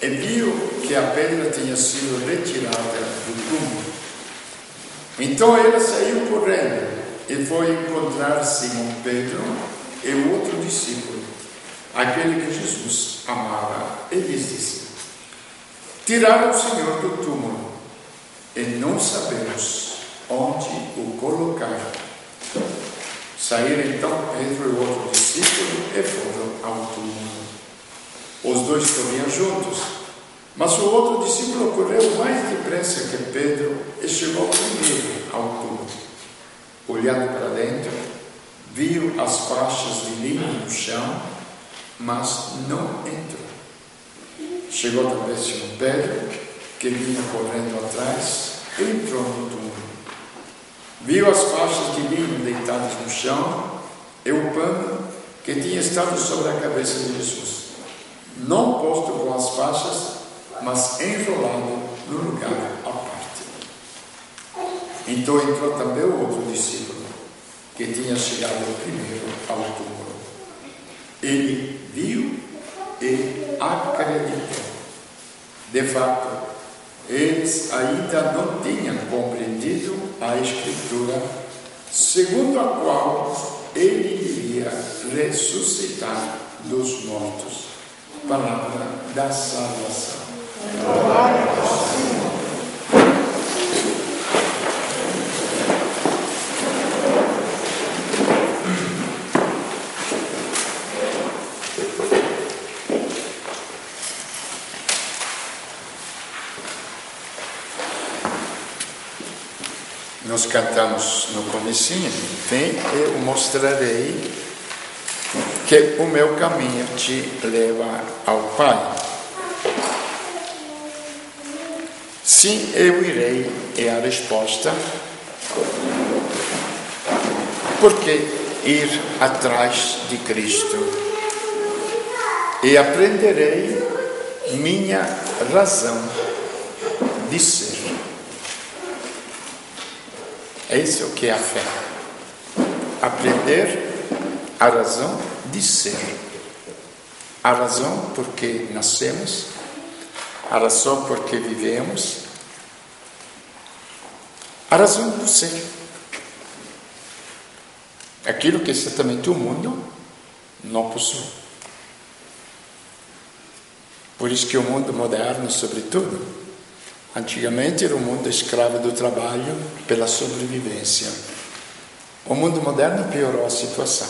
e viu que a pedra tinha sido retirada do túmulo. Então ele saiu correndo e foi encontrar Simão Pedro e o outro discípulo, aquele que Jesus amava, e lhes disse: tiraram o Senhor do túmulo e não sabemos onde o colocaram. Saíram então Pedro e o outro discípulo e foram ao túmulo. Os dois corriam juntos, mas o outro discípulo correu mais depressa que Pedro e chegou primeiro ao túmulo. Olhando para dentro, viu as faixas de linho no chão, mas não entrou. Chegou também Simão Pedro, que vinha correndo atrás, e entrou no túmulo. Viu as faixas de linho deitadas no chão e o pano que tinha estado sobre a cabeça de Jesus, não posto com as faixas, mas enrolado no lugar à parte. Então entrou também o outro discípulo, que tinha chegado primeiro ao túmulo. Ele viu e acreditou. De fato, eles ainda não tinham compreendido a Escritura, segundo a qual ele iria ressuscitar dos mortos. Palavra da salvação. Glória ao Senhor. Nós cantamos no comecinho: vem, eu mostrarei que o meu caminho te leva ao Pai. Sim, eu irei, é a resposta, porque ir atrás de Cristo e aprenderei minha razão de ser. É isso que é a fé. Aprender a razão de ser. A razão porque nascemos, a razão porque vivemos, a razão do ser. Aquilo que certamente o mundo não possui. Por isso que o mundo moderno, sobretudo, antigamente era um mundo escravo do trabalho pela sobrevivência. O mundo moderno piorou a situação,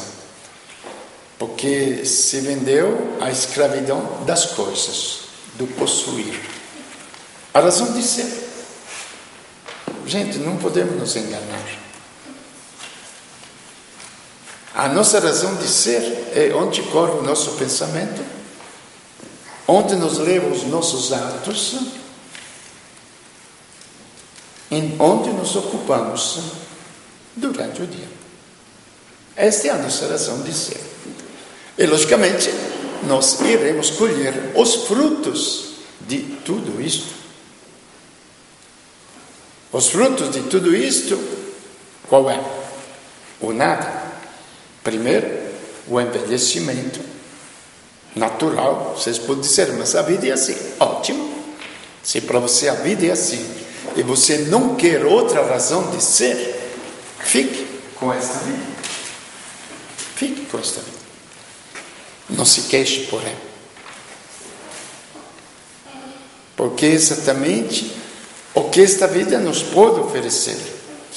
porque se vendeu a escravidão das coisas, do possuir. A razão de ser. Gente, não podemos nos enganar. A nossa razão de ser é onde corre o nosso pensamento, onde nos levam os nossos atos, em onde nos ocupamos durante o dia. Esta é a nossa razão de ser. E, logicamente, nós iremos colher os frutos de tudo isto. Os frutos de tudo isto, qual é? O nada. Primeiro, o envelhecimento natural. Vocês podem dizer, mas a vida é assim. Ótimo. Se para você a vida é assim, e você não quer outra razão de ser, fique com esta vida. Fique com esta vida. Não se queixe, porém. Porque é exatamente o que esta vida nos pode oferecer.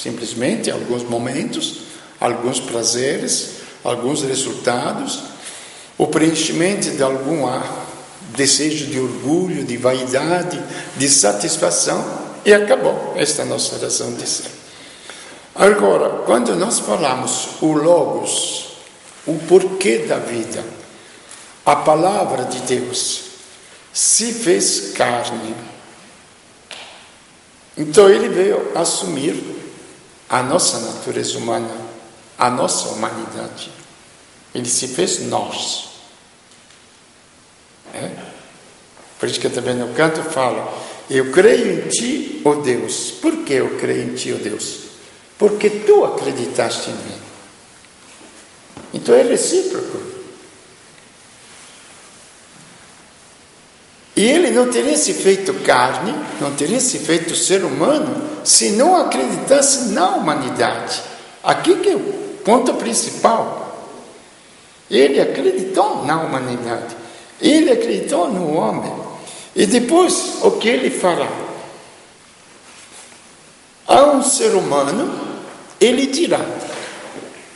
Simplesmente alguns momentos, alguns prazeres, alguns resultados, o preenchimento de algum desejo de orgulho, de vaidade, de satisfação, e acabou esta nossa razão de ser. Agora, quando nós falamos o Logos, o porquê da vida, a palavra de Deus se fez carne, então ele veio assumir a nossa natureza humana, a nossa humanidade. Ele se fez nós. Por isso que eu também no canto falo: eu creio em ti, ó Deus. Por que eu creio em ti, ó Deus? Porque tu acreditaste em mim. Então é recíproco. E ele não teria se feito carne, não teria se feito ser humano, se não acreditasse na humanidade. Aqui que é o ponto principal. Ele acreditou na humanidade. Ele acreditou no homem. E depois, o que ele fará? A um ser humano, ele dirá: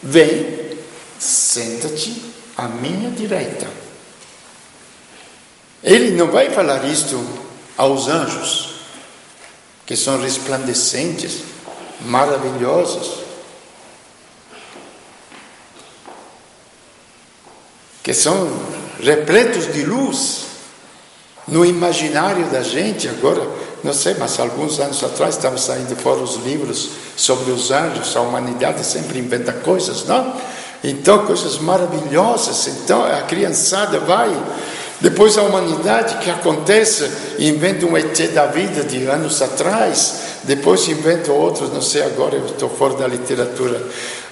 vem, senta-te à minha direita. Ele não vai falar isto aos anjos, que são resplandecentes, maravilhosos, que são repletos de luz no imaginário da gente. Agora, não sei, mas alguns anos atrás estavam saindo fora os livros sobre os anjos. A humanidade sempre inventa coisas, não? Então, coisas maravilhosas. Então, a criançada vai. Depois a humanidade, que acontece, inventa um ET da vida de anos atrás, depois inventa outros, não sei, agora eu estou fora da literatura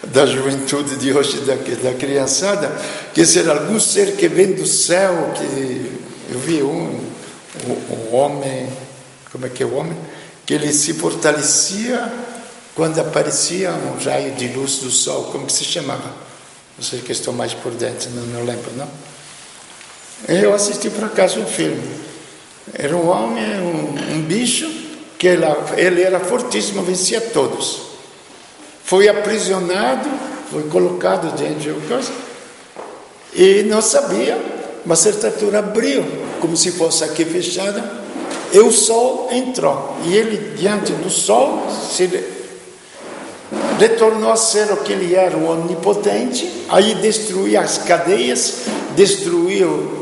da juventude de hoje, da criançada, que será algum ser que vem do céu, que eu vi um homem, como é que é o homem? Que ele se fortalecia quando aparecia um raio de luz do sol, como que se chamava? Não sei, que estou mais por dentro, não lembro, não? Eu assisti por acaso um filme. Era um homem, um bicho, que ele era fortíssimo, vencia todos. Foi aprisionado, foi colocado dentro de uma coisa, e não sabia, mas certa altura abriu, como se fosse aqui fechada, e o sol entrou. E ele, diante do sol, se retornou a ser o que ele era, o onipotente. Aí destruiu as cadeias, destruiu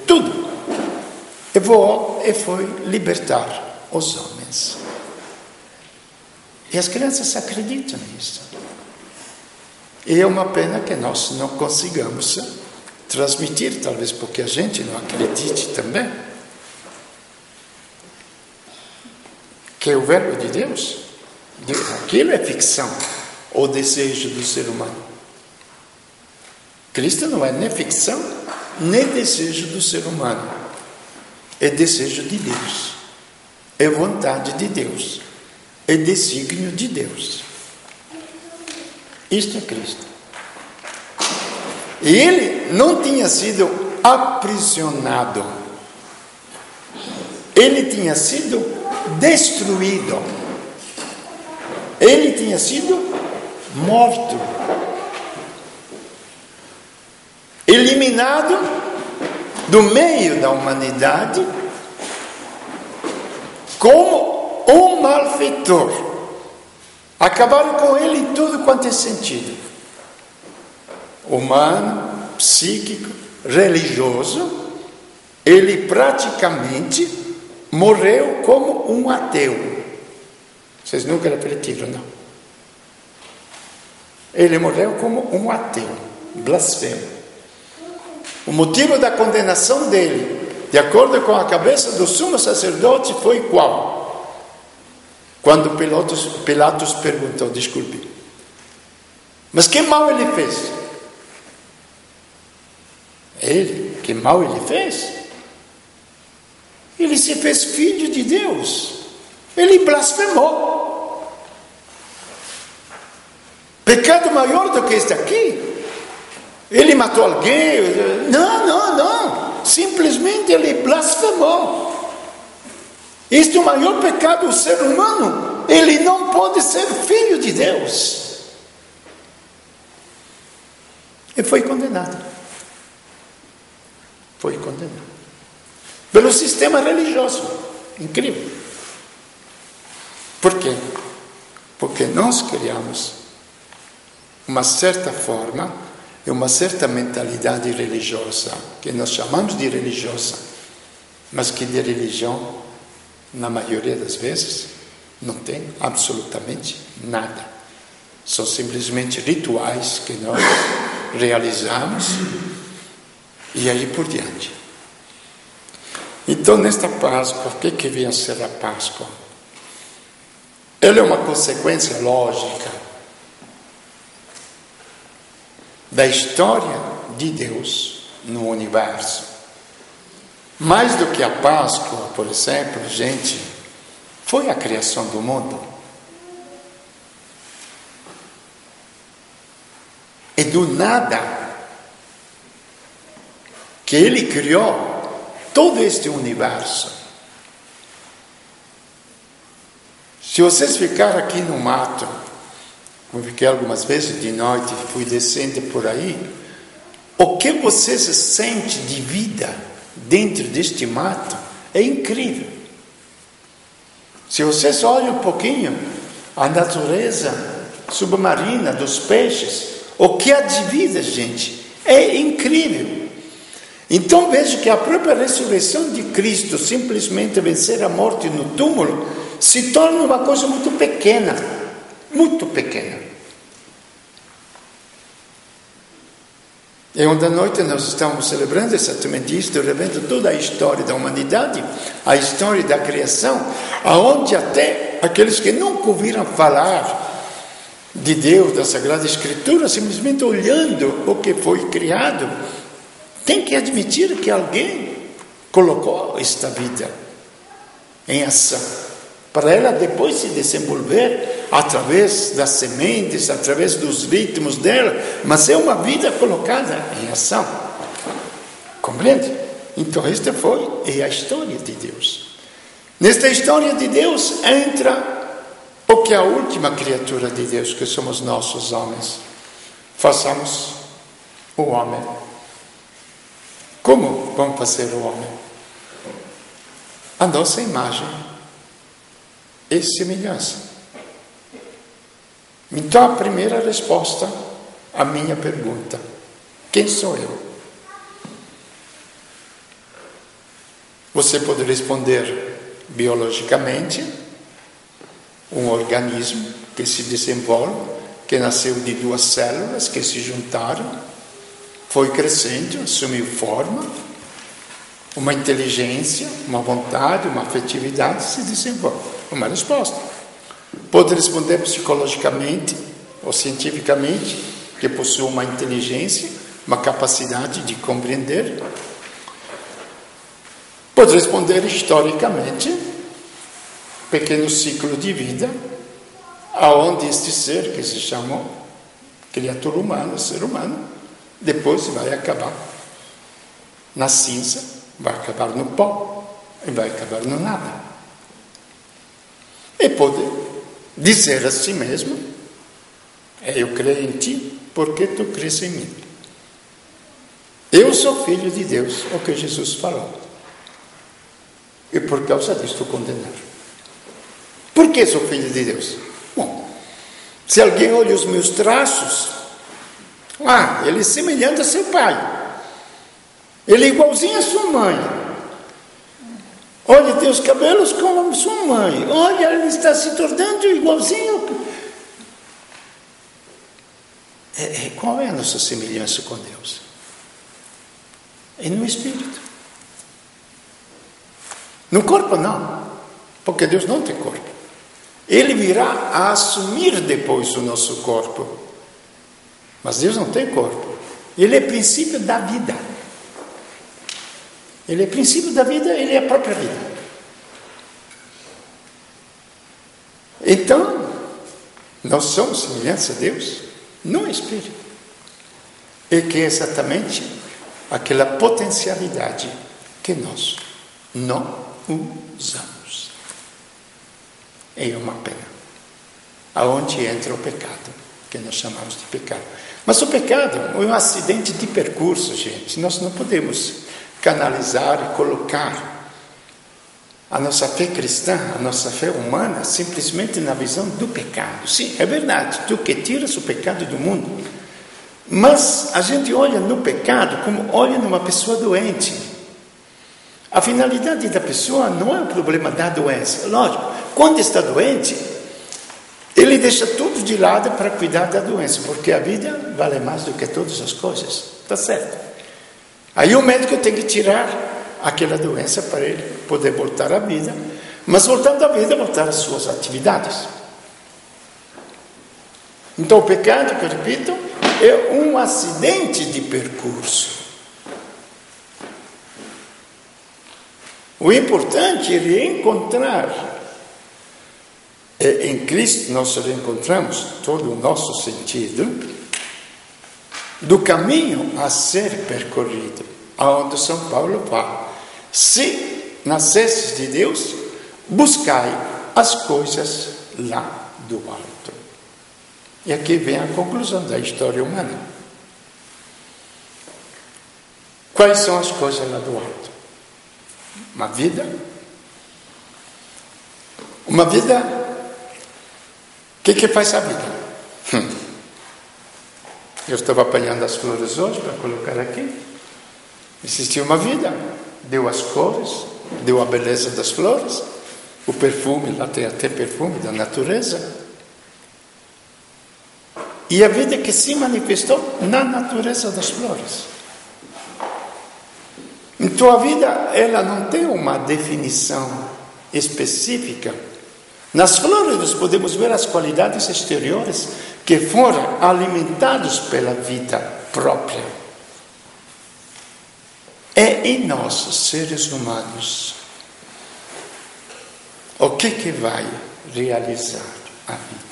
tudo, e voou e foi libertar os homens. E as crianças acreditam nisso. E é uma pena que nós não consigamos transmitir, talvez porque a gente não acredite também, que o verbo de Deus, aquilo é ficção, o desejo do ser humano. Cristo não é nem ficção, nem desejo do ser humano. É desejo de Deus. É vontade de Deus. É desígnio de Deus. Isto é Cristo. E ele não tinha sido aprisionado. Ele tinha sido destruído. Ele tinha sido morto. Eliminado do meio da humanidade como um malfeitor. Acabaram com ele em tudo quanto é sentido. Humano, psíquico, religioso. Ele praticamente morreu como um ateu. Vocês nunca refletiram, não? Ele morreu como um ateu, blasfemo. O motivo da condenação dele, de acordo com a cabeça do sumo sacerdote, foi qual? Quando Pilatos perguntou, desculpe, mas que mal ele fez? Ele, que mal ele fez? Ele se fez filho de Deus. Ele blasfemou. Pecado maior do que este aqui? Ele matou alguém? Não. Simplesmente ele blasfemou. Este é o maior pecado do ser humano. Ele não pode ser filho de Deus. E foi condenado. Foi condenado. Pelo sistema religioso. Incrível. Por quê? Porque nós criamos uma certa forma e uma certa mentalidade religiosa, que nós chamamos de religiosa, mas que de religião, na maioria das vezes, não tem absolutamente nada. São simplesmente rituais que nós realizamos e aí por diante. Então, nesta Páscoa, o que vem a ser a Páscoa? Ela é uma consequência lógica da história de Deus no universo. Mais do que a Páscoa, por exemplo, gente, foi a criação do mundo. E do nada que ele criou todo este universo. Se vocês ficarem aqui no mato, eu fiquei algumas vezes de noite, fui descendo por aí, o que vocês sentem de vida dentro deste mato é incrível. Se vocês olham um pouquinho a natureza submarina dos peixes, o que há de vida, gente, é incrível. Então vejo que a própria ressurreição de Cristo, simplesmente vencer a morte no túmulo, se torna uma coisa muito pequena, muito pequena. E ontem à noite nós estamos celebrando exatamente isto, revendo toda a história da humanidade, a história da criação, aonde até aqueles que nunca ouviram falar de Deus, da Sagrada Escritura, simplesmente olhando o que foi criado, tem que admitir que alguém colocou esta vida em ação, para ela depois se desenvolver através das sementes, através dos ritmos dela, mas é uma vida colocada em ação. Compreende? Então esta é a história de Deus. Nesta história de Deus entra o que é a última criatura de Deus, que somos nós, os homens. Façamos o homem. Como vamos fazer o homem? A nossa imagem e semelhança. Então a primeira resposta à minha pergunta: quem sou eu? Você pode responder biologicamente, um organismo que se desenvolve, que nasceu de duas células que se juntaram, foi crescendo, assumiu forma, uma inteligência, uma vontade, uma afetividade, se desenvolve. Uma resposta. Pode responder psicologicamente ou cientificamente, que possui uma inteligência, uma capacidade de compreender. Pode responder historicamente, pequeno ciclo de vida, aonde este ser que se chamou criatura humana, ser humano, depois vai acabar na cinza, vai acabar no pó e vai acabar no nada. E pode dizer a si mesmo: eu creio em ti porque tu crês em mim. Eu sou filho de Deus, o que Jesus falou. E por causa disso estou condenado. Por que sou filho de Deus? Bom, se alguém olha os meus traços, ele é semelhante a seu pai. Ele é igualzinho a sua mãe. Olha, tem os cabelos como a sua mãe. Olha, ele está se tornando igualzinho. Qual é a nossa semelhança com Deus? É no Espírito. No corpo não, porque Deus não tem corpo. Ele virá a assumir depois o nosso corpo. Mas Deus não tem corpo. Ele é princípio da vida. Ele é princípio da vida, ele é a própria vida. Então, nós somos semelhantes a Deus no Espírito. E que é exatamente aquela potencialidade que nós não usamos. É uma pena. Aonde entra o pecado, que nós chamamos de pecado. Mas o pecado é um acidente de percurso, gente. Nós não podemos canalizar e colocar a nossa fé cristã, a nossa fé humana, simplesmente na visão do pecado. Sim, é verdade, tu que tiras o pecado do mundo. Mas a gente olha no pecado como olha numa pessoa doente. A finalidade da pessoa não é o problema da doença. Lógico, quando está doente, ele deixa tudo de lado para cuidar da doença, porque a vida vale mais do que todas as coisas. Está certo? Aí o médico tem que tirar aquela doença para ele poder voltar à vida, mas voltando à vida, voltar às suas atividades. Então o pecado, que eu repito, é um acidente de percurso. O importante é reencontrar. Em Cristo nós reencontramos todo o nosso sentido do caminho a ser percorrido, aonde São Paulo fala: se nascestes de Deus, buscai as coisas lá do alto. E aqui vem a conclusão da história humana. Quais são as coisas lá do alto? Uma vida. O que faz a vida? Eu estava apanhando as flores hoje para colocar aqui. Existiu uma vida, deu as cores, deu a beleza das flores, o perfume, lá tem até perfume da natureza. E a vida que se manifestou na natureza das flores. Então a vida, ela não tem uma definição específica. Nas flores nós podemos ver as qualidades exteriores que foram alimentados pela vida própria. É em nós, seres humanos, o que vai realizar a vida?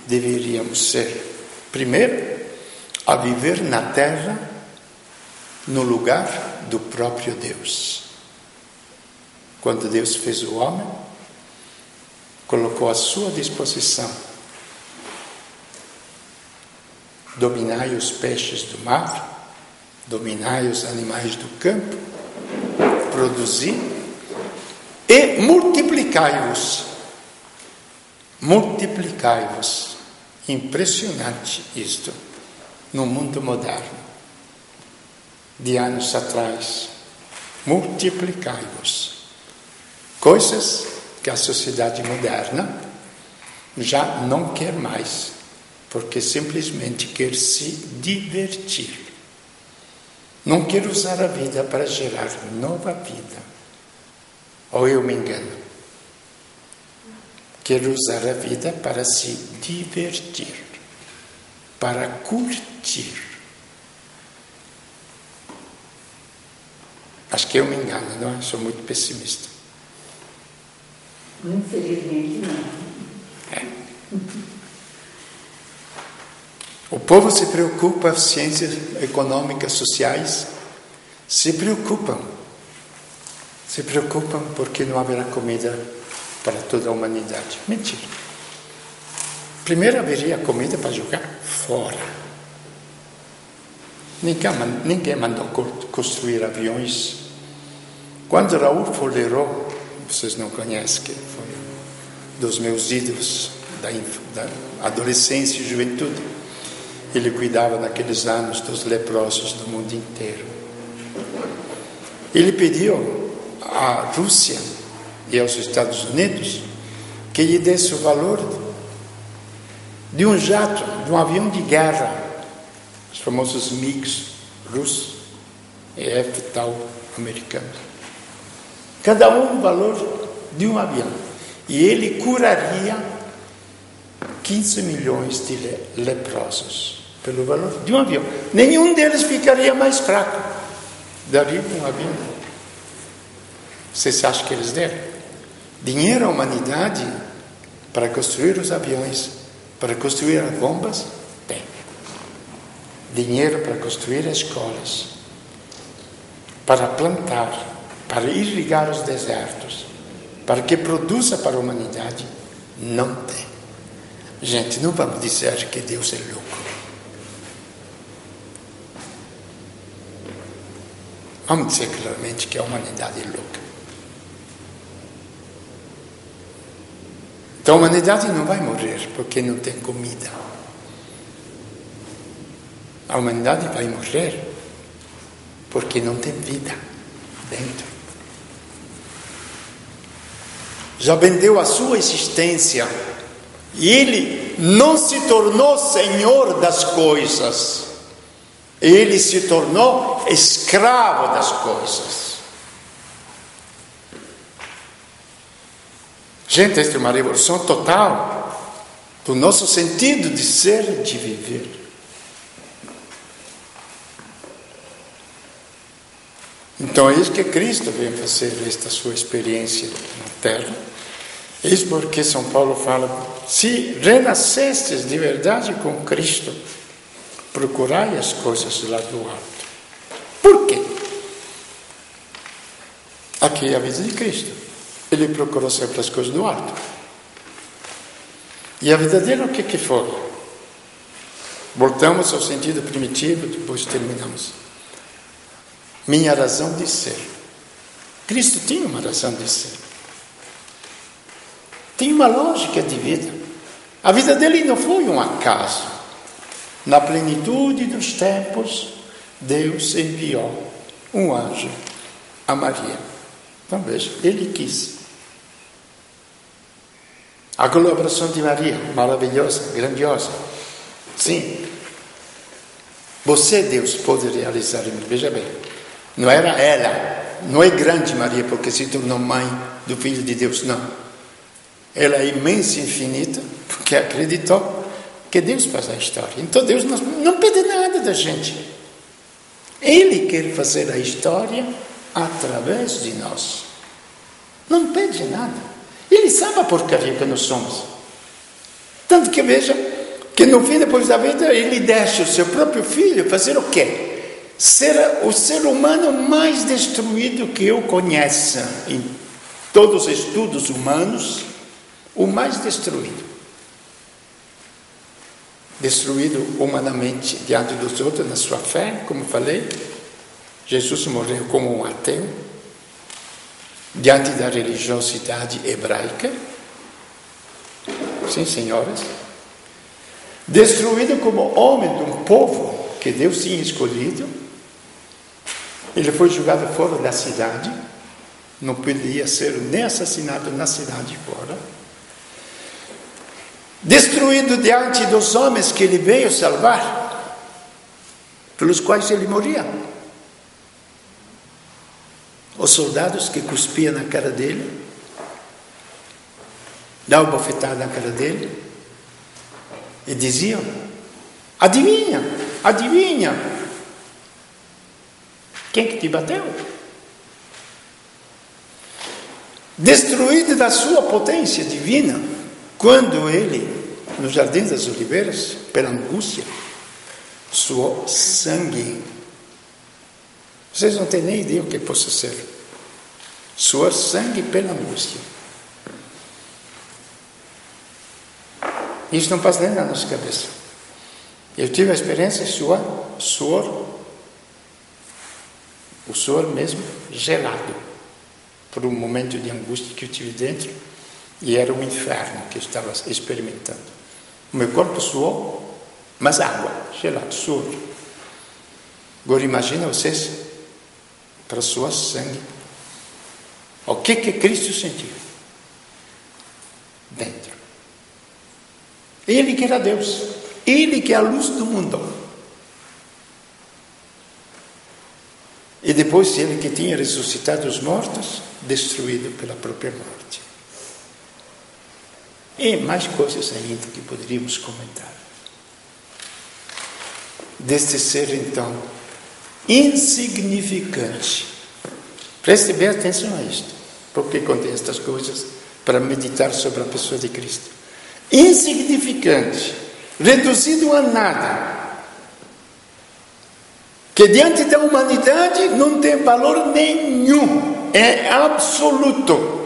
Deveríamos ser, primeiro, a viver na terra, no lugar do próprio Deus. Quando Deus fez o homem, colocou à sua disposição: dominai os peixes do mar, dominai os animais do campo, produzi e multiplicai-vos. Multiplicai-vos. Impressionante isto no mundo moderno. De anos atrás, multiplicai-vos. Coisas que a sociedade moderna já não quer mais, porque simplesmente quer se divertir. Não quer usar a vida para gerar nova vida. Ou eu me engano? Quer usar a vida para se divertir, para curtir. Acho que eu me engano, não é? Sou muito pessimista. Infelizmente não. O povo se preocupa, as ciências econômicas, sociais, se preocupam porque não haverá comida para toda a humanidade. Mentira. Primeiro haveria comida para jogar fora. Ninguém mandou construir aviões. Quando Raul Folerot, vocês não conhecem, que foi um dos meus ídolos da adolescência e juventude, ele cuidava naqueles anos dos leprosos do mundo inteiro. Ele pediu à Rússia e aos Estados Unidos que lhe desse o valor de um jato, de um avião de guerra, os famosos MiGs russos e F-tal americanos. Cada um o valor de um avião. E ele curaria 15 milhões de leprosos pelo valor de um avião. Nenhum deles ficaria mais fraco. Daria um avião. Vocês acham que eles deram? Dinheiro à humanidade para construir os aviões, para construir as bombas? Tem. Dinheiro para construir as escolas, para plantar, para irrigar os desertos, para que produza para a humanidade? Não tem. Gente, não vamos dizer que Deus é louco. Vamos dizer claramente que a humanidade é louca. Então a humanidade não vai morrer porque não tem comida. A humanidade vai morrer porque não tem vida dentro. Já vendeu a sua existência e ele não se tornou senhor das coisas. Ele se tornou escravo das coisas. Gente, esta é uma revolução total do nosso sentido de ser e de viver. Então, eis que Cristo veio fazer esta sua experiência na terra. Eis porque São Paulo fala: se renascestes de verdade com Cristo, procurai as coisas lá do alto. Por quê? Aqui é a vida de Cristo. Ele procurou sempre as coisas do alto. E a vida dele, o que foi? Voltamos ao sentido primitivo, depois terminamos. Minha razão de ser. Cristo tinha uma razão de ser. Tem uma lógica de vida. A vida dele não foi um acaso. Na plenitude dos tempos, Deus enviou um anjo a Maria. Então veja, ele quis. A colaboração de Maria, maravilhosa, grandiosa. Sim. Você, Deus, pode realizar em mim. Veja bem, não era ela, não é grande Maria porque se tornou mãe do Filho de Deus, não. Ela é imensa e infinita porque acreditou que Deus faz a história. Então Deus não pede nada da gente. Ele quer fazer a história através de nós. Não pede nada. Ele sabe a porcaria que nós somos. Tanto que veja que no fim, depois da vida, ele deixa o seu próprio filho fazer o quê? Ser o ser humano mais destruído que eu conheça em todos os estudos humanos, o mais destruído. Destruído humanamente diante dos outros, na sua fé, como falei. Jesus morreu como um ateu, diante da religiosidade hebraica. Sim, senhoras. Destruído como homem de um povo que Deus tinha escolhido. Ele foi jogado fora da cidade. Não podia ser nem assassinado na cidade fora. Destruído diante dos homens que ele veio salvar, pelos quais ele moria. Os soldados que cuspiam na cara dele, davam bofetada na cara dele, e diziam: adivinha, adivinha, quem que te bateu? Destruído da sua potência divina, quando ele, no Jardim das Oliveiras, pela angústia, suou sangue. Vocês não têm nem ideia o que possa ser. Suor sangue pela angústia. Isso não passa nem na nossa cabeça. Eu tive a experiência de suor, o suor mesmo gelado, por um momento de angústia que eu tive dentro, e era um inferno que eu estava experimentando. O meu corpo suou, mas água, gelado, suor. Agora imagina vocês, para suar sangue, o que Cristo sentiu dentro. Ele que era Deus, ele que é a luz do mundo. E depois ele que tinha ressuscitado os mortos, destruído pela própria morte. E mais coisas ainda que poderíamos comentar. Deste ser, então, insignificante. Preste bem atenção a isto, porque contém estas coisas para meditar sobre a pessoa de Cristo. Insignificante, reduzido a nada, que diante da humanidade não tem valor nenhum, é absoluto,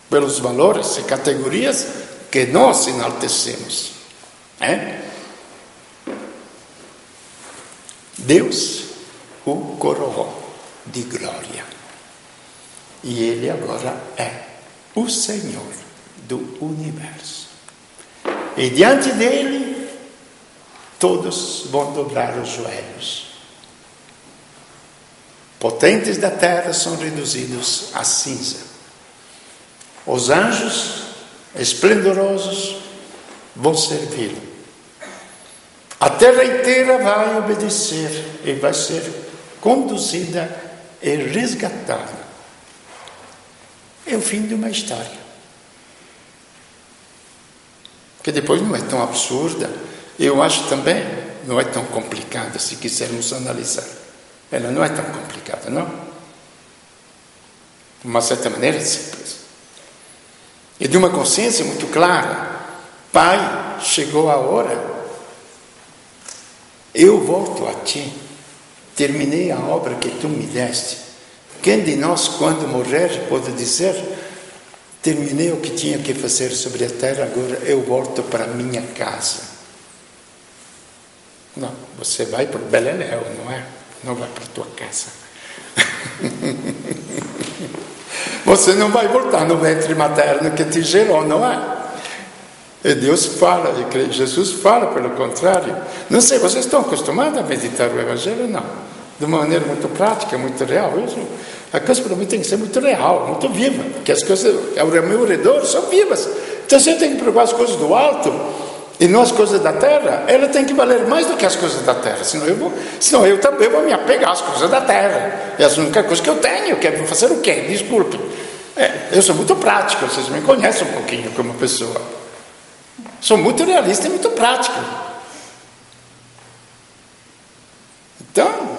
pelos valores e categorias que nós enaltecemos. Deus o coroou de glória. E ele agora é o Senhor do universo. E diante dele, todos vão dobrar os joelhos. Potentes da terra são reduzidos a cinza. Os anjos esplendorosos vão servi-lo. A terra inteira vai obedecer e vai ser conduzida e resgatada. É o fim de uma história. Que depois não é tão absurda. Eu acho também, não é tão complicada, se quisermos analisar. Ela não é tão complicada, não? de uma certa maneira simples. E de uma consciência muito clara. Pai, chegou a hora. Eu volto a ti. Terminei a obra que tu me deste. Quem de nós, quando morrer, pode dizer: terminei o que tinha que fazer sobre a terra, agora eu volto para a minha casa? Não, você vai para o Beleléu, não é? Não vai para a tua casa. Você não vai voltar no ventre materno que te gerou, não é? E Deus fala, e Jesus fala pelo contrário. Não sei, vocês estão acostumados a meditar o Evangelho? Não. De uma maneira muito prática, muito real. A coisa para mim tem que ser muito real, muito viva. Porque as coisas ao meu redor são vivas. Então, se eu tenho que provar as coisas do alto e não as coisas da terra, ela tem que valer mais do que as coisas da terra. Senão eu também vou me apegar às coisas da terra. É a única coisa que eu tenho. Eu quero fazer o quê? Desculpe. Eu sou muito prático, vocês me conhecem um pouquinho como pessoa. Sou muito realista e muito prático. Então,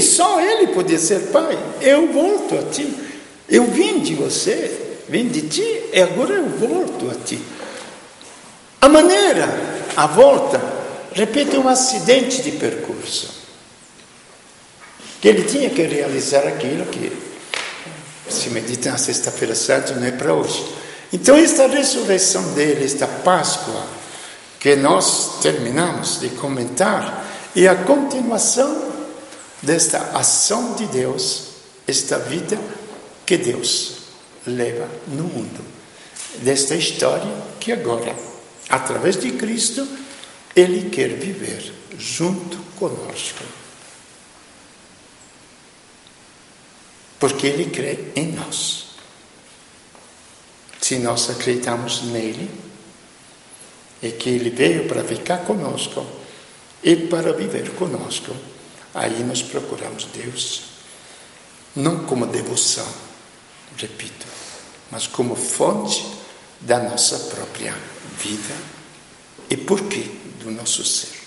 só ele podia ser pai. Eu volto a ti. Eu vim de você, vim de ti, e agora eu volto a ti. A volta, repete, um acidente de percurso. Que ele tinha que realizar aquilo que se medita na Sexta-feira Santa, não é para hoje. Então, esta ressurreição dele, esta Páscoa, que nós terminamos de comentar, é a continuação desta ação de Deus, esta vida que Deus leva no mundo. Desta história que agora, através de Cristo, Ele quer viver junto conosco. Porque Ele crê em nós. Se nós acreditamos nele, e que Ele veio para ficar conosco e para viver conosco, aí nós procuramos Deus, não como devoção, repito, mas como fonte da nossa própria vida e porquê do nosso ser.